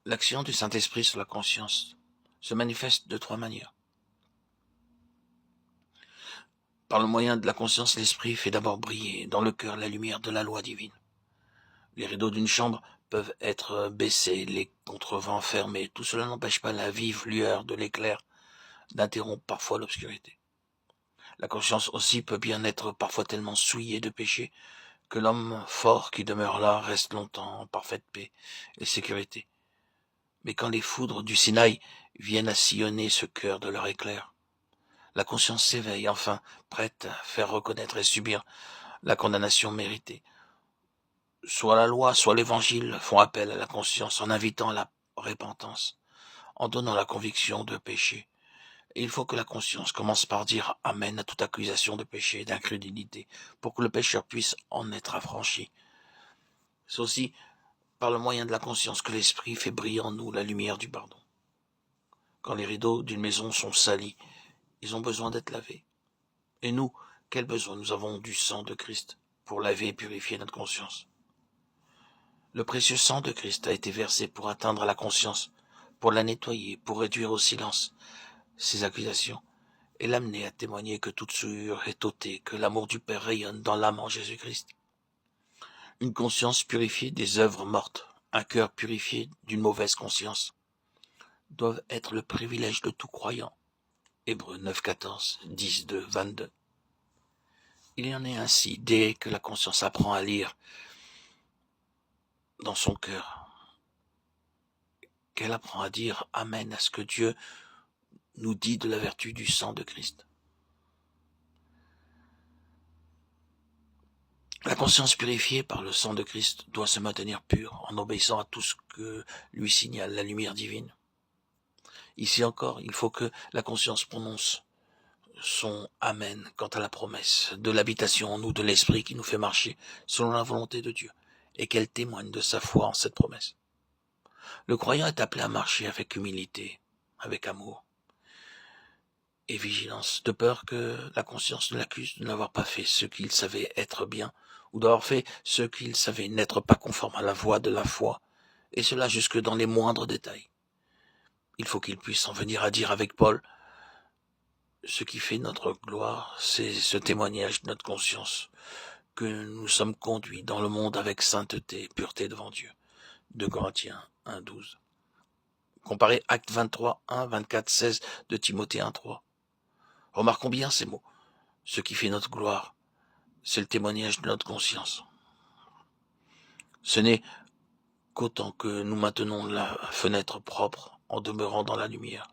L'action du Saint-Esprit sur la conscience se manifeste de 3 manières. Par le moyen de la conscience, l'Esprit fait d'abord briller dans le cœur la lumière de la loi divine. Les rideaux d'une chambre peuvent être baissés, les contrevents fermés. Tout cela n'empêche pas la vive lueur de l'éclair d'interrompre parfois l'obscurité. La conscience aussi peut bien être parfois tellement souillée de péché que l'homme fort qui demeure là reste longtemps en parfaite paix et sécurité. Mais quand les foudres du Sinaï viennent à sillonner ce cœur de leur éclair, la conscience s'éveille enfin, prête à faire reconnaître et subir la condamnation méritée. Soit la loi, soit l'évangile font appel à la conscience en invitant à la repentance, en donnant la conviction de péché. Et il faut que la conscience commence par dire amen à toute accusation de péché et d'incrédulité, pour que le pécheur puisse en être affranchi. C'est aussi par le moyen de la conscience que l'Esprit fait briller en nous la lumière du pardon. Quand les rideaux d'une maison sont salis, ils ont besoin d'être lavés. Et nous, quel besoin nous avons du sang de Christ pour laver et purifier notre conscience? Le précieux sang de Christ a été versé pour atteindre la conscience, pour la nettoyer, pour réduire au silence ses accusations, et l'amener à témoigner que toute souillure est ôtée, que l'amour du Père rayonne dans l'âme en Jésus-Christ. Une conscience purifiée des œuvres mortes, un cœur purifié d'une mauvaise conscience, doivent être le privilège de tout croyant. Hébreux 9, 14, 10, 2, 22. Il y en est ainsi dès que la conscience apprend à lire dans son cœur, qu'elle apprend à dire Amen à ce que Dieu nous dit de la vertu du sang de Christ. La conscience purifiée par le sang de Christ doit se maintenir pure en obéissant à tout ce que lui signale la lumière divine. Ici encore, il faut que la conscience prononce son Amen quant à la promesse de l'habitation en nous de l'Esprit qui nous fait marcher selon la volonté de Dieu et qu'elle témoigne de sa foi en cette promesse. Le croyant est appelé à marcher avec humilité, avec amour et vigilance, de peur que la conscience ne l'accuse de n'avoir pas fait ce qu'il savait être bien, ou d'avoir fait ce qu'il savait n'être pas conforme à la voie de la foi, et cela jusque dans les moindres détails. Il faut qu'il puisse en venir à dire avec Paul, ce qui fait notre gloire, c'est ce témoignage de notre conscience, que nous sommes conduits dans le monde avec sainteté et pureté devant Dieu. 2 Corinthiens 1, 12. Comparez Actes 23, 1, 24, 16 de Timothée 1, 3. Remarquons bien ces mots. Ce qui fait notre gloire, c'est le témoignage de notre conscience. Ce n'est qu'autant que nous maintenons la fenêtre propre en demeurant dans la lumière,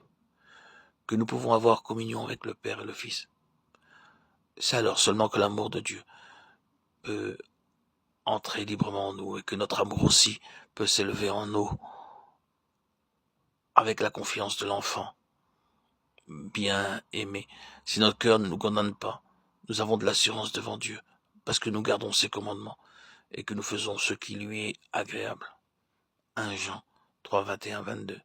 que nous pouvons avoir communion avec le Père et le Fils. C'est alors seulement que l'amour de Dieu peut entrer librement en nous et que notre amour aussi peut s'élever en nous avec la confiance de l'enfant bien aimé. Si notre cœur ne nous condamne pas, nous avons de l'assurance devant Dieu parce que nous gardons ses commandements et que nous faisons ce qui lui est agréable. 1 Jean 3, 21, 22.